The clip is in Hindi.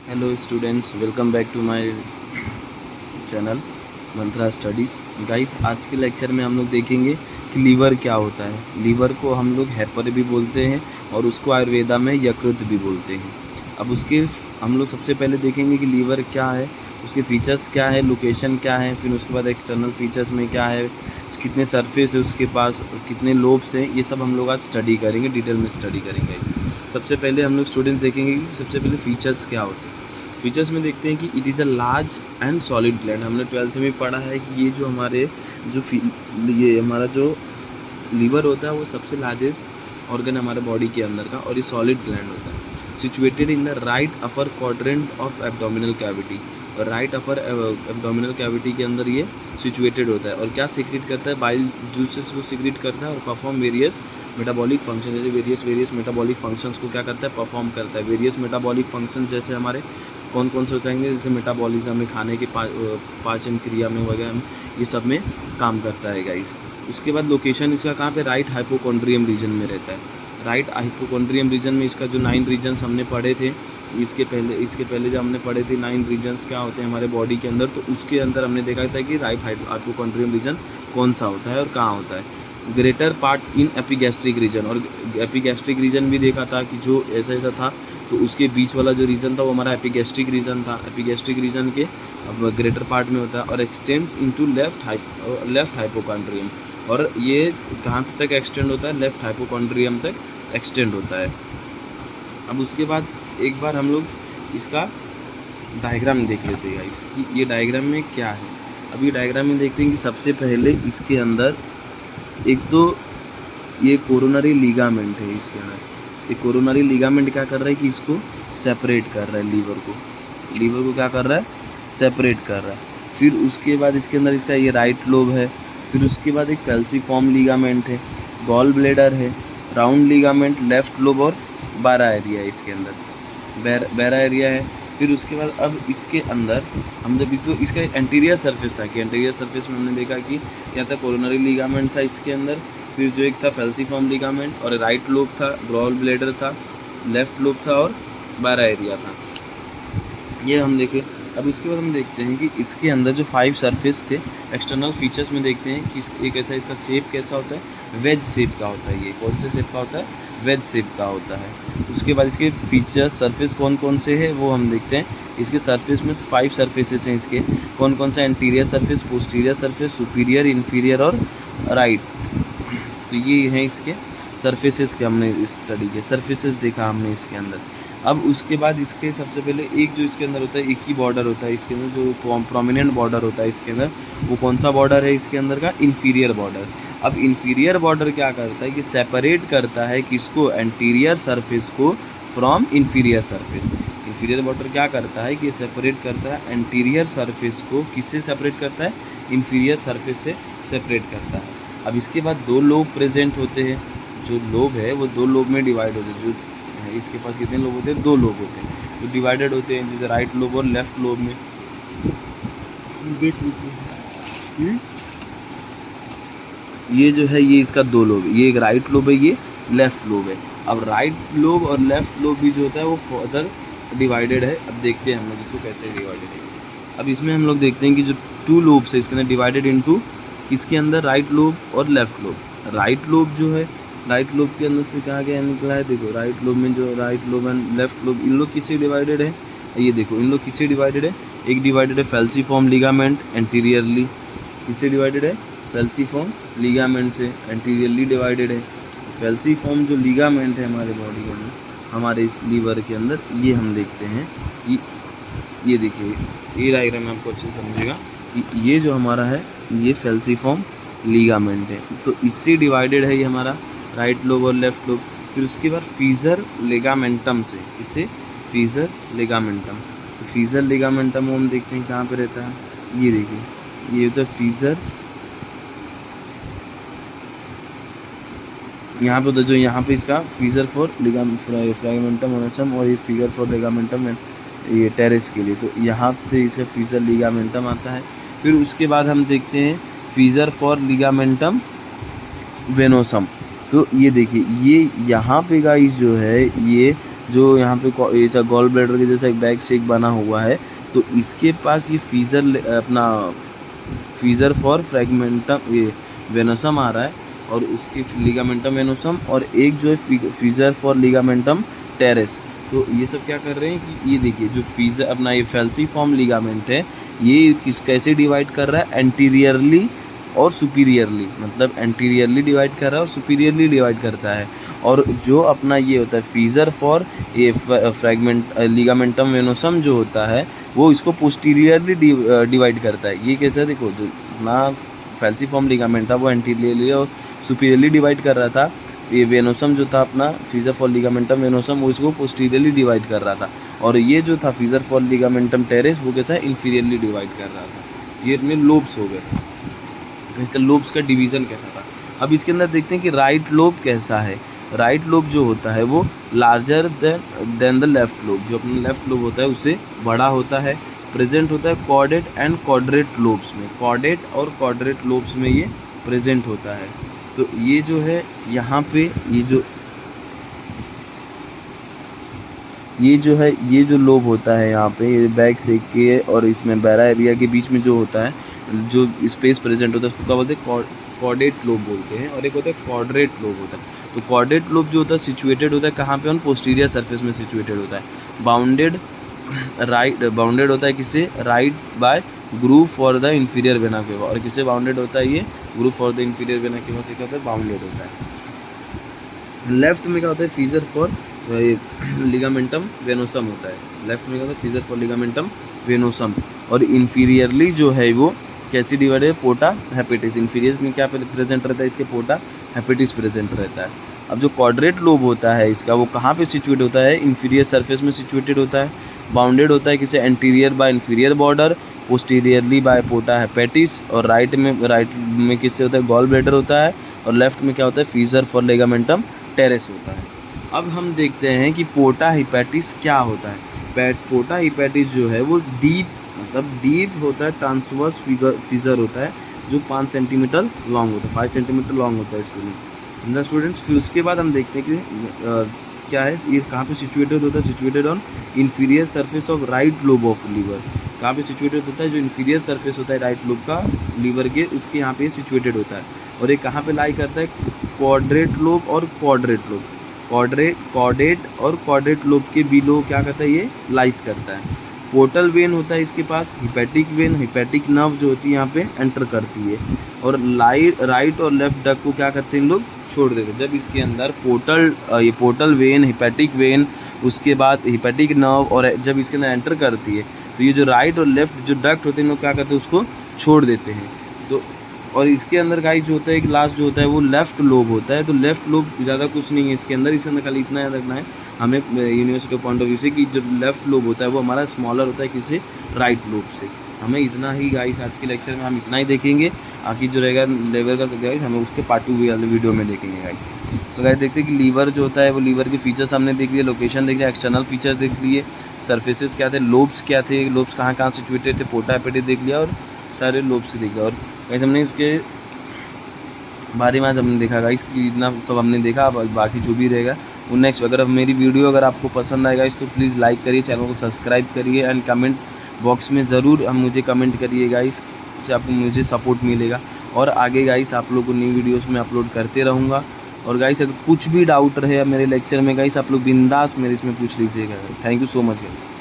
Hello students, welcome back to my channel Mantra studies. Guys, आज के लेक्चर में हम लोग देखेंगे कि लीवर क्या होता है। लीवर को हम लोग हेपर भी बोलते हैं और उसको आयुर्वेदा में यकृत भी बोलते हैं। अब उसके हम लोग सबसे पहले देखेंगे कि लीवर क्या है, उसके फीचर्स क्या है, लोकेशन क्या है, फिर उसके बाद एक्सटर्नल फीचर्स में क्या है, कितने सरफेस है उसके पास, कितने लोब्स हैं, ये सब हम लोग आज स्टडी करेंगे, डिटेल में स्टडी करेंगे। सबसे पहले हम लोग स्टूडेंट्स देखेंगे कि सबसे पहले फीचर्स क्या होते हैं। फीचर्स में देखते हैं कि it is a large and solid gland. हमने 12th में पढ़ा है कि ये जो हमारे ये हमारा जो लीवर होता है वो सबसे लार्जेस्ट ऑर्गन हमारे बॉडी के अंदर का, और ये सॉलिड ग्लैंड होता है। Situated in the right upper quadrant of abdominal cavity, और राइट अपर एब्डोमिनल कैविटी के अंदर ये सिचुएटेड होता है। और क्या सीक्रेट करता है? बाइल जूसेस को सीक्रेट करता है और परफॉर्म वेरियस मेटाबॉलिक फंक्शन, जैसे वेरियस मेटाबॉलिक फंक्शंस को क्या करता है? परफॉर्म करता है। वेरियस मेटाबॉलिक फंक्शन जैसे हमारे कौन कौन से हो जाएंगे? जैसे मेटाबॉलिज्म में, खाने के पाचन क्रिया में वगैरह, ये सब में काम करता है गाइस। उसके बाद लोकेशन इसका कहाँ पे? राइट हाइपोकॉन्ड्रियम रीजन में रहता है। राइट हाइपोकॉन्ड्रियम रीजन में इसका जो 9 रीजन्स हमने पढ़े थे, इसके पहले जो हमने पढ़े थे 9 रीजन्स क्या होते हैं हमारे बॉडी के अंदर, तो उसके अंदर हमने देखा था कि राइट हाइपोकॉन्ड्रियम रीजन कौन सा होता है और कहाँ होता है। Greater part in epigastric region, और एपिगैस्ट्रिक रीजन भी देखा था कि जो ऐसा था, तो उसके बीच वाला जो रीजन था वो हमारा एपिगैस्ट्रिक रीजन था। एपिगैस्ट्रिक रीजन के अब ग्रेटर पार्ट में होता है और एक्सटेंड्स इनटू लेफ्ट हाइपोकॉन्ड्रियम, और ये कहाँ तक एक्सटेंड होता है? लेफ्ट हाइपोकॉन्ड्रियम तक एक्सटेंड होता है। अब उसके बाद एक बार हम लोग इसका डायग्राम देख लेते हैं गाइस कि ये डायग्राम में क्या है। अब ये डायग्राम में देखते हैं कि सबसे पहले इसके अंदर एक तो ये कोरोनरी लिगामेंट है। इसके अंदर ये कोरोनरी लिगामेंट क्या कर रहा है कि इसको सेपरेट कर रहा है, लीवर को क्या कर रहा है? सेपरेट कर रहा है। फिर उसके बाद इसके अंदर इसका ये राइट लोब है। फिर उसके बाद एक फैल्सीफॉर्म लिगामेंट है, गॉल ब्लेडर है, राउंड लिगामेंट, लेफ्ट लोब और बारा एरिया है इसके अंदर, बैरा एरिया है। फिर उसके बाद अब इसके अंदर हम जब तो इसका एंटीरियर सरफेस था कि एंटीरियर सरफेस में हमने देखा कि क्या था? कोरोनरी लिगामेंट था इसके अंदर। फिर जो एक था फैल्सीफॉर्म लिगामेंट, और राइट लोब था, गॉल ब्लेडर था, लेफ्ट लोब था और बारा एरिया था, ये हम देखे। अब उसके बाद हम देखते हैं कि इसके अंदर जो 5 सरफेस थे, एक्सटर्नल फीचर्स में देखते हैं कि एक ऐसा इसका शेप कैसा होता है? वेज शेप का होता है। ये कौन से शेप का होता है? वेज शेप का होता है। उसके बाद इसके फीचर्स सरफेस कौन कौन से हैं वो हम देखते हैं। इसके सरफेस में 5 सरफेसेस हैं इसके। कौन कौन सा? Anterior surface, posterior surface, superior, inferior और राइट। तो ये हैं इसके सरफेसेस के, हमने इस स्टडी के सरफेसेस देखा हमने इसके अंदर। अब उसके बाद इसके सबसे पहले एक जो इसके अंदर होता है, एक ही बॉर्डर होता है इसके अंदर, जो प्रोमिनेंट बॉर्डर होता है इसके अंदर, वो कौन सा बॉर्डर है इसके अंदर का? Inferior border. अब इन्फीरियर बॉर्डर क्या करता है कि सेपरेट करता है किसको? एंटीरियर सरफेस को from inferior surface. Inferior border क्या करता है कि सेपरेट करता है एंटीरियर सरफेस को, किससे सेपरेट करता है? इन्फीरियर सरफेस से सेपरेट करता है। अब इसके बाद 2 लोब प्रेजेंट होते हैं। जो लोब है वो 2 लोब में डिवाइड होते हैं। जो है इसके पास कितने लोब होते हैं? 2 लोब होते हैं, जो डिवाइडेड होते हैं, जैसे राइट लोब और लेफ्ट लोब में। देख लीजिए ये जो है, ये इसका 2 लोब है, ये एक राइट लोब है, ये लेफ्ट लोब है। अब राइट लोब और लेफ्ट लोब भी जो होता है वो फर्दर डिवाइडेड है। अब देखते हैं हम लोग इसको कैसे डिवाइडेड है। अब इसमें हम लोग देखते हैं कि जो 2 लोब्स है इसके अंदर डिवाइडेड इनटू, इसके अंदर राइट लोब और लेफ्ट लोब। राइट लोब जो है, राइट लोब के अंदर से कहाँ क्या निकला है? देखो राइट लोब में जो right lobe and left lobe, इन लोग किससे डिवाइडेड है? ये देखो इन लोग किससे डिवाइडेड है? एक डिवाइडेड है फैल्सीफॉर्म लिगामेंट एंटीरियरली। किससे डिवाइडेड है? फैल्सीफॉर्म लिगामेंट से एंटीरियरली डिवाइडेड है। फैल्सीफॉर्म जो लिगामेंट है हमारे बॉडी के अंदर, हमारे इस लीवर के अंदर, ये हम देखते हैं। ये देखिए, ये डायग्राम आपको अच्छे से समझेगा। ये जो हमारा है ये फैल्सीफॉर्म लिगामेंट है, तो इससे डिवाइडेड है ये हमारा राइट लोब और लेफ्ट लोब। फिर उसके बाद फीजर लेगामेंटम से, इससे फीजर लेगामेंटम, तो फीजर लेगामेंटम हम देखते हैं कहाँ पे रहता है। ये देखिए, ये होता है फीजर, यहाँ पे होता है जो यहाँ पे इसका फीजर फॉर फ्रैगमेंटम ओनसम, और ये फिगर फॉर लेगामेंटम ये टेरेस के लिए, तो यहाँ से इसका फीजर लिगामेंटम आता है। फिर उसके बाद हम देखते हैं फीजर फॉर लिगामेंटम वेनोसम। तो ये देखिए, ये यहाँ पे गाइस जो है, ये जो यहाँ पे ये गॉल ब्लैडर के जैसा एक बैग शेक बना हुआ है, तो इसके पास ये फीजर फॉर फ्रैगमेंटम ये वेनोसम आ रहा है, और उसकी लिगामेंटम वेनोसम, और एक जो है फीजर फॉर लिगामेंटम टेरेस। तो ये सब क्या कर रहे हैं कि ये देखिए जो फीजर अपना ये फैल्सीफॉर्म लिगामेंट है, ये कैसे डिवाइड कर रहा है, एंटीरियरली और सुपीरियरली, मतलब एंटीरियरली डिवाइड कर रहा है और सुपीरियरली डिवाइड करता है। और जो अपना ये होता है फीजर फॉर ये फ्रैगमेंट लिगामेंटम वेनोसम जो होता है, वो इसको पोस्टीरियरली डिवाइड करता है। ये कैसे, देखो जो अपना फैल्सीफॉर्म लिगामेंट था वो एंटीरियरली और सुपीरियरली डिवाइड कर रहा था, ये वेनोसम जो था अपना फीजर फॉर लिगामेंटम वेनोसम, वो इसको पोस्टीरियरली डिवाइड कर रहा था, और ये जो था फीजर फॉर लिगामेंटम टेरेस वो कैसा इंफीरियरली डिवाइड कर रहा था। ये इनमें लोब्स हो गए, इनका लोब्स का डिवीज़न कैसा था। अब इसके अंदर देखते हैं कि राइट लोब कैसा है। राइट लोब जो होता है वो larger than the left lobe, जो अपना लेफ्ट लोब होता है उससे बड़ा होता है, प्रेजेंट होता है कॉर्डेट एंड क्वाड्रेट लोब्स में, कॉर्डेट और क्वाड्रेट लोब्स में ये प्रेजेंट होता है। तो ये जो है यहाँ पे ये जो लोब होता है यहाँ पे, ये बैक सेक के और इसमें बैरा एरिया के बीच में जो होता है, जो स्पेस प्रेजेंट होता है उसको क्या बोलते हैं, कॉर्डेट लोब बोलते हैं, और एक होता है क्वाड्रेट लोब होता है। तो क्वाड्रेट लोब जो होता है सिचुएटेड होता है कहाँ पे, ऑन पोस्टीरियर सरफेस में सिचुएटेड होता है, बाउंडेड होता है किससे, right by groove for the inferior vena cava, और किससे बाउंडेड होता है, ये groove for the inferior vena cava से क्या होता है, बाउंडेड होता है। लेफ्ट में क्या होता है, फीजर फॉर लिगामेंटम वेनोसम होता है, लेफ्ट में क्या होता है, फीजर फॉर लिगामेंटम वेनोसम, और इंफीरियरली जो है वो कैसी डिवाइड है, पोटा हेपेटिस। इंफीरियर में क्या प्रेजेंट रहता है, इसके पोटा हेपेटिस प्रेजेंट रहता है। अब जो क्वाड्रेट लोब होता है इसका, वो कहाँ पे सिचुएट होता है, इंफीरियर सरफेस में सिचुएटेड होता है, बाउंडेड होता है किसे, anterior by inferior border, posteriorly by porta hepatis, और राइट में किससे होता है, गॉल ब्लैडर होता है, और लेफ्ट में क्या होता है, फीजर फॉर लिगामेंटम टेरेस होता है। अब हम देखते हैं कि पोटा हिपैटिस क्या होता है। पोटा हिपैटिस जो है वो डीप होता है, ट्रांसवर्स फिजर होता है, जो 5 सेंटीमीटर लॉन्ग होता है, 5 सेंटीमीटर लॉन्ग होता है समझा स्टूडेंट्स। फिर उसके बाद हम देखते हैं कि क्या है, ये कहाँ पे सिचुएटेड होता है, situated on inferior surface of right lobe of liver. कहाँ पे सिचुएटेड होता है, जो इंफीरियर सरफेस होता है राइट लोब का लीवर के, उसके यहाँ पे सिचुएटेड होता है। और ये कहाँ पे लाई करता है, क्वाड्रेट लोब और क्वाड्रेट लोब, कॉर्डेट और क्वाड्रेट लोब के बिलो क्या करता है, ये लाइस करता है। पोर्टल वेन होता है इसके पास, हिपैटिक वेन, हिपैटिक नर्व जो होती है यहाँ पे एंटर करती है, और राइट और लेफ्ट डक को क्या करते हैं इन लोग, छोड़ देते हैं। जब इसके अंदर पोर्टल वेन, हिपैटिक वेन, उसके बाद हिपैटिक नर्व, और जब इसके अंदर एंटर करती है तो ये जो राइट और लेफ्ट जो डक्ट होते हैं लोग क्या करते हैं, उसको छोड़ देते हैं। तो और इसके अंदर गाइस जो होता है, एक लास्ट जो होता है वो लेफ्ट लोब होता है। तो लेफ्ट लोब ज़्यादा कुछ नहीं है इसके अंदर खाली इतना याद रखना है हमें यूनिवर्सिटी पॉइंट ऑफ व्यू से, कि जो लेफ्ट लोब होता है वो हमारा स्मॉलर होता है किसी राइट लोब से। हमें इतना ही गाइस आज के लेक्चर में हम इतना ही देखेंगे, आगे जो रहेगा लेवल का गाइस हमें उसके पार्ट 2 वाले वीडियो में देखेंगे गाइस। तो गाइस देखते हैं कि लीवर जो होता है वो लीवर के फीचर्स हमने देख लिए, लोकेशन देख लिया, एक्सटर्नल फीचर देख लिए, सर्फेसेस क्या थे, लोब्स क्या थे, लोब्स कहाँ कहाँ सिचुएटेड थे, पोटा हेपेटिस देख लिया, और सारे लोब्स देख लिया। और गाइस हमने इसके बारे में आज हमने देखा गाइस कि इतना सब हमने देखा। अब बाकी जो भी रहेगा वो नेक्स्ट। अगर मेरी वीडियो अगर आपको पसंद आएगा तो प्लीज़ लाइक करिए, चैनल को सब्सक्राइब करिए, एंड कमेंट बॉक्स में ज़रूर मुझे कमेंट करिए गाइस, उससे आपको मुझे सपोर्ट मिलेगा। और आगे गाइस आप लोग को न्यू वीडियोस में अपलोड करते रहूँगा। और गाइस अगर कुछ भी डाउट रहे मेरे लेक्चर में गाइस, आप लोग बिंदास मेरे इसमें पूछ लीजिएगा। Thank you so much guys.